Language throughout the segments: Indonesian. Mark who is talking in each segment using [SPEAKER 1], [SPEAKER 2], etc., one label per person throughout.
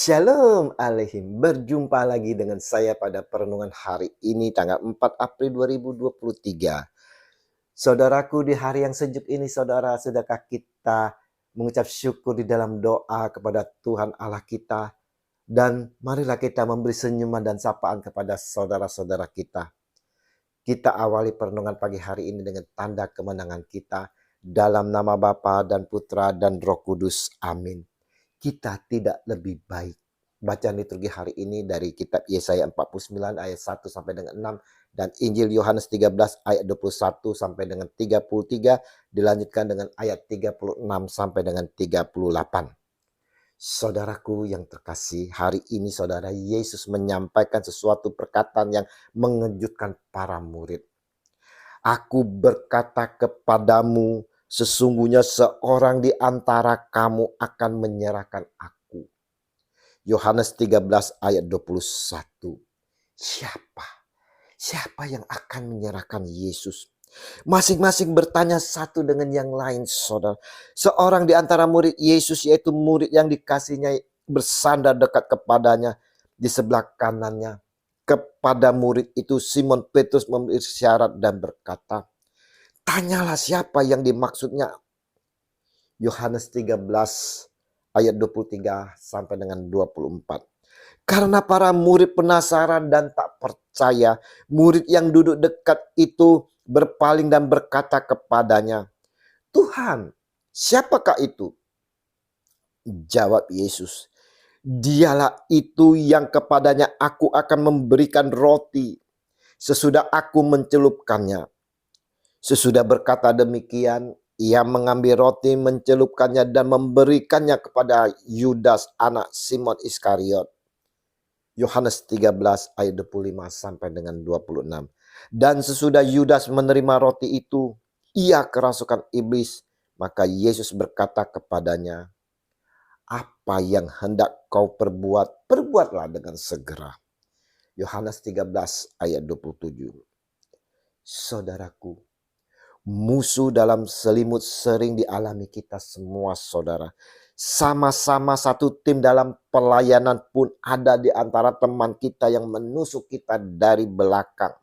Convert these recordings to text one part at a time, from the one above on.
[SPEAKER 1] Shalom Aleihim, berjumpa lagi dengan saya pada perenungan hari ini tanggal 4 April 2023. Saudaraku, di hari yang sejuk ini, saudara, sudahkah kita mengucap syukur di dalam doa kepada Tuhan Allah kita? Dan marilah kita memberi senyuman dan sapaan kepada saudara-saudara kita. Kita awali perenungan pagi hari ini dengan tanda kemenangan kita. Dalam nama Bapa dan Putra dan Roh Kudus. Amin. Kita tidak lebih baik. Bacaan liturgi hari ini dari kitab Yesaya 49 ayat 1 sampai dengan 6 dan Injil Yohanes 13 ayat 21 sampai dengan 33 dilanjutkan dengan ayat 36 sampai dengan 38. Saudaraku yang terkasih, hari ini saudara, Yesus menyampaikan sesuatu perkataan yang mengejutkan para murid. Aku berkata kepadamu, sesungguhnya seorang di antara kamu akan menyerahkan aku. Yohanes 13 ayat 21. Siapa? Siapa yang akan menyerahkan Yesus? Masing-masing bertanya satu dengan yang lain, saudara. Seorang di antara murid Yesus, yaitu murid yang dikasihnya, bersandar dekat kepadanya di sebelah kanannya. Kepada murid itu Simon Petrus memberi syarat dan berkata, tanyalah siapa yang dimaksudnya. Yohanes 13 ayat 23 sampai dengan 24. Karena para murid penasaran dan tak percaya, murid yang duduk dekat itu berpaling dan berkata kepadanya, Tuhan, siapakah itu? Jawab Yesus, dialah itu yang kepadanya aku akan memberikan roti sesudah aku mencelupkannya. Sesudah berkata demikian, ia mengambil roti, mencelupkannya dan memberikannya kepada Yudas anak Simon Iskariot. Yohanes 13 ayat 25 sampai dengan 26. Dan sesudah Yudas menerima roti itu, ia kerasukan iblis. Maka Yesus berkata kepadanya, apa yang hendak kau perbuat, perbuatlah dengan segera. Yohanes 13 ayat 27. Saudaraku, musuh dalam selimut sering dialami kita semua, saudara. Sama-sama satu tim dalam pelayanan pun ada di antara teman kita yang menusuk kita dari belakang.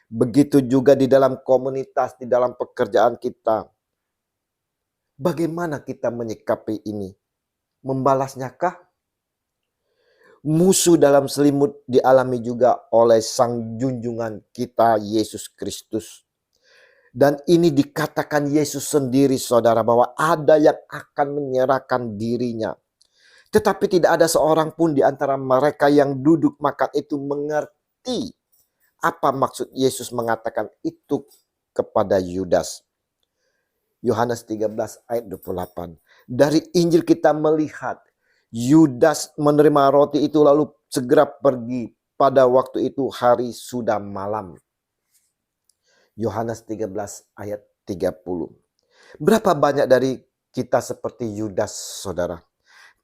[SPEAKER 1] Begitu juga di dalam komunitas, di dalam pekerjaan kita. Bagaimana kita menyikapi ini? Membalasnya kah? Musuh dalam selimut dialami juga oleh sang junjungan kita Yesus Kristus. Dan ini dikatakan Yesus sendiri, saudara, bahwa ada yang akan menyerahkan dirinya. Tetapi tidak ada seorang pun di antara mereka yang duduk makan itu mengerti apa maksud Yesus mengatakan itu kepada Yudas. Yohanes 13 ayat 28. Dari Injil kita melihat Yudas menerima roti itu lalu segera pergi. Pada waktu itu hari sudah malam. Yohanes 13 ayat 30. Berapa banyak dari kita seperti Yudas, saudara?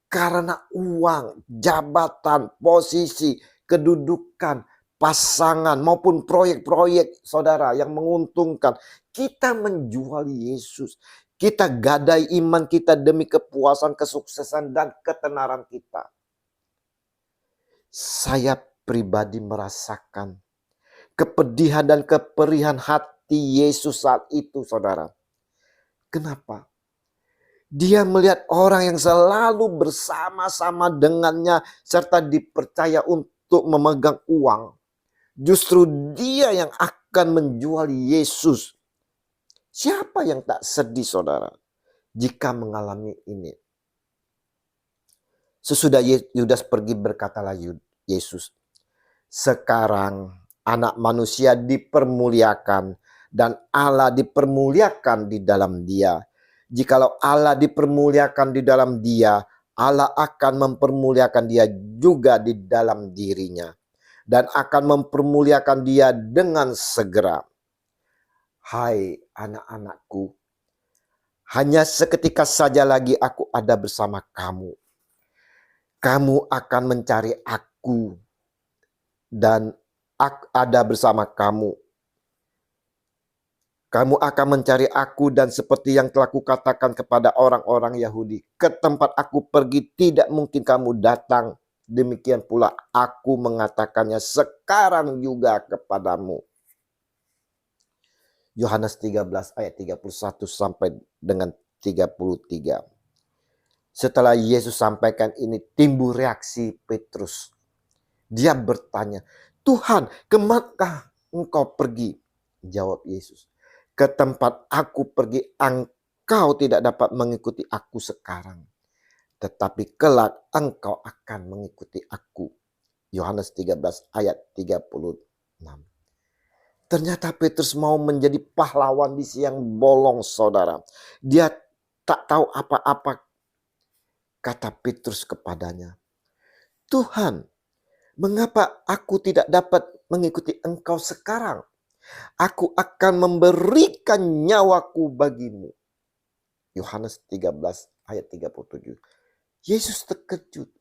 [SPEAKER 1] Karena uang, jabatan, posisi, kedudukan, pasangan maupun proyek-proyek, saudara, yang menguntungkan, kita menjual Yesus. Kita gadai iman kita demi kepuasan, kesuksesan, dan ketenaran kita. Saya pribadi merasakan kepedihan dan keperihan hati Yesus saat itu, saudara. Kenapa? Dia melihat orang yang selalu bersama-sama dengannya serta dipercaya untuk memegang uang. Justru dia yang akan menjual Yesus. Siapa yang tak sedih, saudara, jika mengalami ini? Sesudah Yudas pergi, berkatalah Yesus, sekarang Anak manusia dipermuliakan dan Allah dipermuliakan di dalam dia. Jikalau Allah dipermuliakan di dalam dia, Allah akan mempermuliakan dia juga di dalam dirinya. Dan akan mempermuliakan dia dengan segera. Hai anak-anakku, hanya seketika saja lagi aku ada bersama kamu. Kamu akan mencari aku dan aku ada bersama kamu. Kamu akan mencari aku dan seperti yang telah kukatakan kepada orang-orang Yahudi, ke tempat aku pergi tidak mungkin kamu datang. demikian pula aku mengatakannya sekarang juga kepadamu. Yohanes 13 ayat 31 sampai dengan 33. Setelah Yesus sampaikan ini, timbul reaksi Petrus. Dia bertanya, Tuhan, kemanakah engkau pergi? Jawab Yesus, ke tempat aku pergi engkau tidak dapat mengikuti aku sekarang, tetapi kelak engkau akan mengikuti aku. Yohanes 13 ayat 36. Ternyata Petrus mau menjadi pahlawan di siang bolong, saudara. Dia tak tahu apa-apa. Kata Petrus kepadanya, Tuhan, mengapa aku tidak dapat mengikuti engkau sekarang? Aku akan memberikan nyawaku bagimu. Yohanes 13 ayat 37. Yesus terkejut.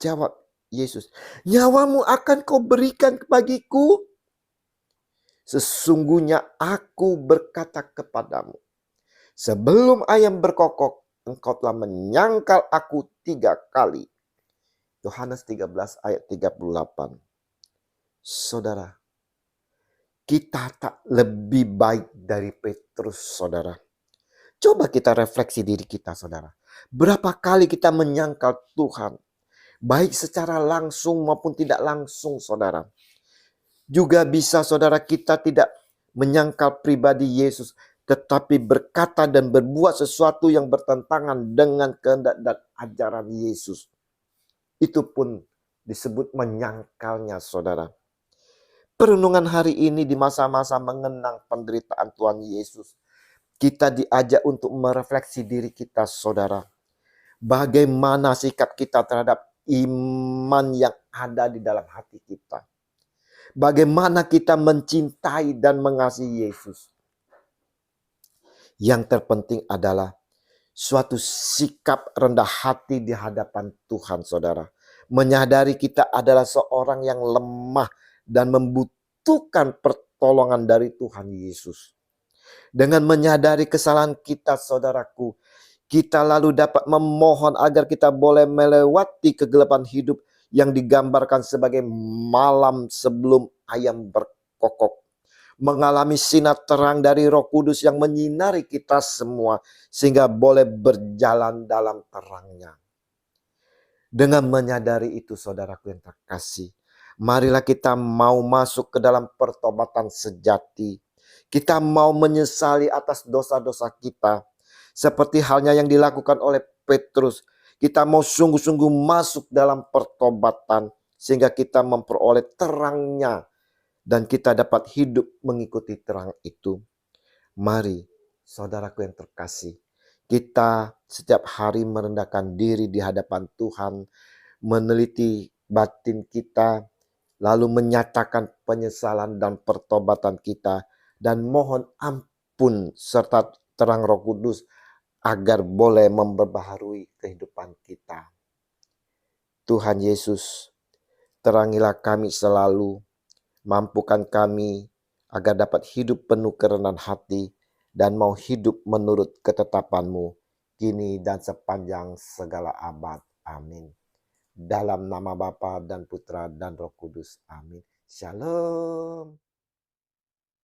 [SPEAKER 1] Jawab Yesus, nyawamu akan kau berikan bagiku? Sesungguhnya aku berkata kepadamu, sebelum ayam berkokok, engkau telah menyangkal aku 3 kali. Yohanes 13 ayat 38. Saudara, kita tak lebih baik dari Petrus, saudara. Coba kita refleksi diri kita, saudara. Berapa kali kita menyangkal Tuhan, baik secara langsung maupun tidak langsung, saudara. Juga bisa, saudara, kita tidak menyangkal pribadi Yesus, tetapi berkata dan berbuat sesuatu yang bertentangan dengan kehendak dan ajaran Yesus. Itu pun disebut menyangkalnya, saudara. Perenungan hari ini di masa-masa mengenang penderitaan Tuhan Yesus, kita diajak untuk merefleksi diri kita, saudara. Bagaimana sikap kita terhadap iman yang ada di dalam hati kita. Bagaimana kita mencintai dan mengasihi Yesus. Yang terpenting adalah suatu sikap rendah hati di hadapan Tuhan, saudara. Menyadari kita adalah seorang yang lemah dan membutuhkan pertolongan dari Tuhan Yesus. Dengan menyadari kesalahan kita, saudaraku, kita lalu dapat memohon agar kita boleh melewati kegelapan hidup yang digambarkan sebagai malam sebelum ayam berkokok. Mengalami sinar terang dari Roh Kudus yang menyinari kita semua, sehingga boleh berjalan dalam terangnya. Dengan menyadari itu, saudaraku yang terkasih, marilah kita mau masuk ke dalam pertobatan sejati. Kita mau menyesali atas dosa-dosa kita. Seperti halnya yang dilakukan oleh Petrus. Kita mau sungguh-sungguh masuk dalam pertobatan. Sehingga kita memperoleh terangnya. Dan kita dapat hidup mengikuti terang itu. Mari, saudaraku yang terkasih, kita setiap hari merendahkan diri di hadapan Tuhan, meneliti batin kita, lalu menyatakan penyesalan dan pertobatan kita, dan mohon ampun serta terang Roh Kudus agar boleh memperbaharui kehidupan kita. Tuhan Yesus, terangilah kami selalu, mampukan kami agar dapat hidup penuh kerendahan hati dan mau hidup menurut ketetapan-Mu kini dan sepanjang segala abad. Amin. Dalam nama Bapa dan Putra dan Roh Kudus. Amin. Shalom.